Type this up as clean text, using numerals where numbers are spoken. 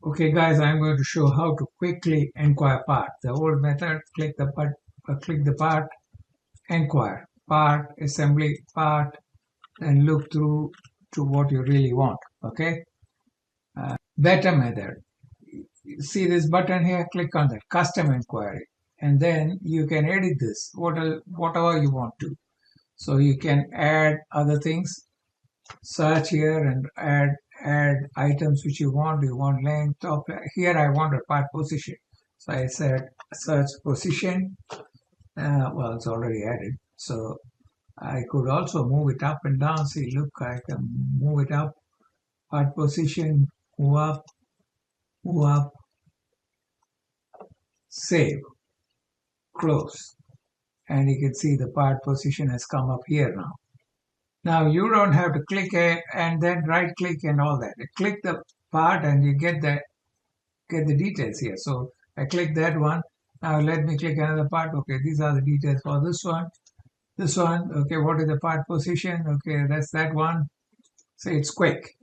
Okay guys, I'm going to show how to quickly inquire part. The old method, click the part, inquire, part, assembly, part, and look through to what you really want. Okay. Better method. See this button here, click on that, custom inquiry. And then you can edit this, whatever you want to. So you can add other things, search here and add items which you want. You want length of, here I want a part position, so I said search position. Well, it's already added, so I could also move it up and down. See, look, I can move it up, part position, move up, save, close, and you can see the part position has come up here now. Now you don't have to click and then right click and all that. You click the part and you get the details here. So I click that one. Now let me click another part. Okay, these are the details for this one. This one, okay, what is the part position? Okay, that's that one. So it's quick.